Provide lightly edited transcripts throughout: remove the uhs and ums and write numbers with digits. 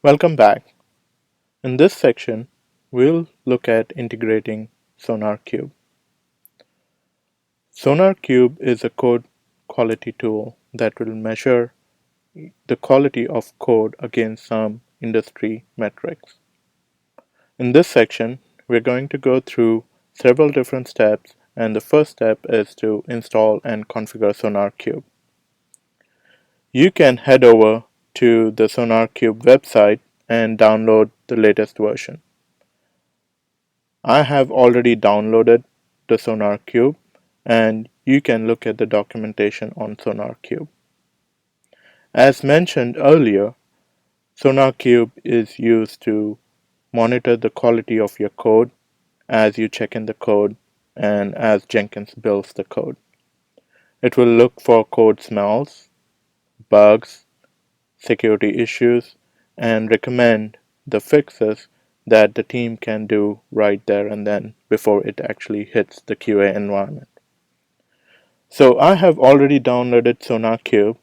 Welcome back. In this section, we'll look at integrating SonarQube. SonarQube is a code quality tool that will measure the quality of code against some industry metrics. In this section, we're going to go through several different steps, and the first step is to install and configure SonarQube. You can head over to the SonarQube website and download the latest version. I have already downloaded the SonarQube, and you can look at the documentation on SonarQube. As mentioned earlier, SonarQube is used to monitor the quality of your code as you check in the code and as Jenkins builds the code. It will look for code smells, bugs, security issues, and recommend the fixes that the team can do right there and then before it actually hits the QA environment. So I have already downloaded SonarQube.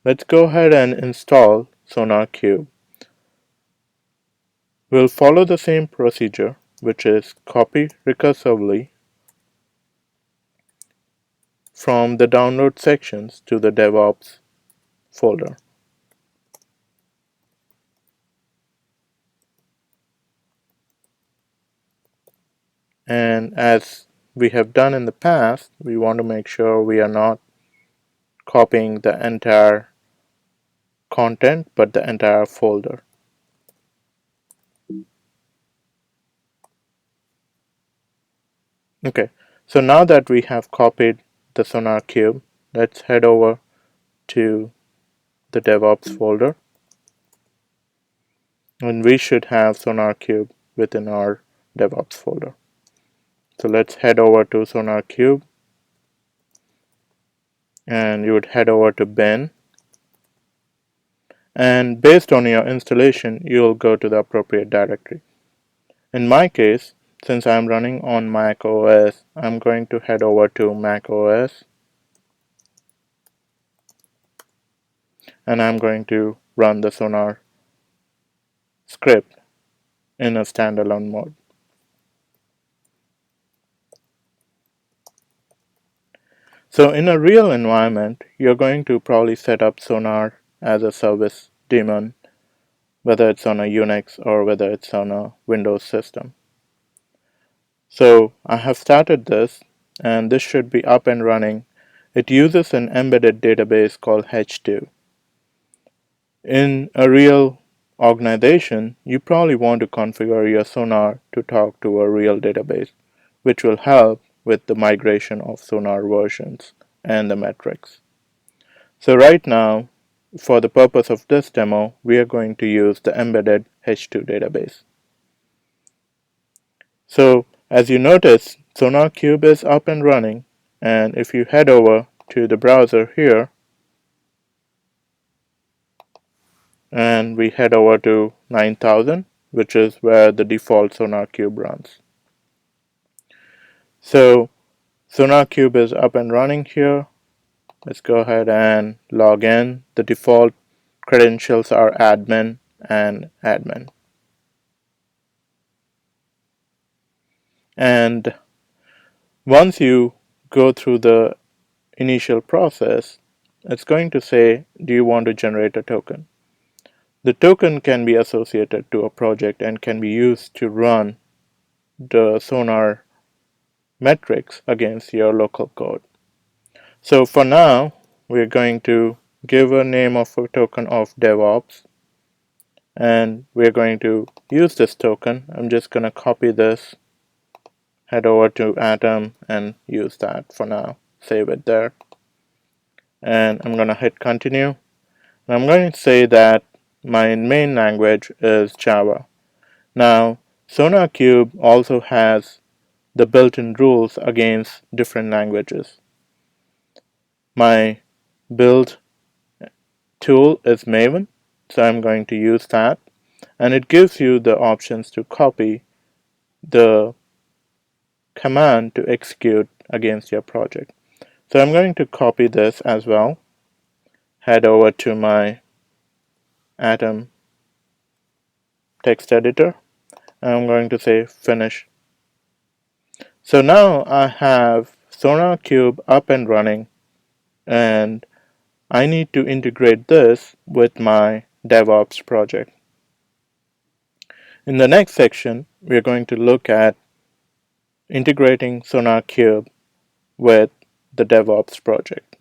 Let's go ahead and install SonarQube. We'll follow the same procedure, which is copy recursively from the download sections to the DevOps folder. And as we have done in the past, we want to make sure we are not copying the entire content, but the entire folder. Okay, so now that we have copied the SonarQube, let's head over to the DevOps folder. And we should have SonarQube within our DevOps folder. So let's head over to SonarQube, and you would head over to bin. And based on your installation, you'll go to the appropriate directory. In my case, since I'm running on Mac OS, I'm going to head over to Mac OS, and I'm going to run the Sonar script in a standalone mode. So in a real environment, you're going to probably set up Sonar as a service daemon, whether it's on a Unix or whether it's on a Windows system. So I have started this, and this should be up and running. It uses an embedded database called H2. In a real organization, you probably want to configure your Sonar to talk to a real database, which will help with the migration of Sonar versions and the metrics. So right now, for the purpose of this demo, we are going to use the embedded H2 database. So as you notice, SonarQube is up and running, and if you head over to the browser here, and we head over to 9000, which is where the default SonarQube runs. So SonarQube is up and running here. Let's go ahead and log in. The default credentials are admin and admin. And once you go through the initial process, it's going to say, do you want to generate a token? The token can be associated to a project and can be used to run the Sonar metrics against your local code. So for now, we're going to give a name of a token of DevOps, and we're going to use this token. I'm just going to copy this, head over to Atom, and use that for now. Save it there. And I'm going to hit continue. And I'm going to say that my main language is Java. Now, SonarQube also has the built-in rules against different languages. My build tool is Maven, so I'm going to use that, and it gives you the options to copy the command to execute against your project. So I'm going to copy this as well, head over to my Atom text editor. I'm going to say finish. So now I have SonarQube up and running, and I need to integrate this with my DevOps project. In the next section, we're going to look at integrating SonarQube with the DevOps project.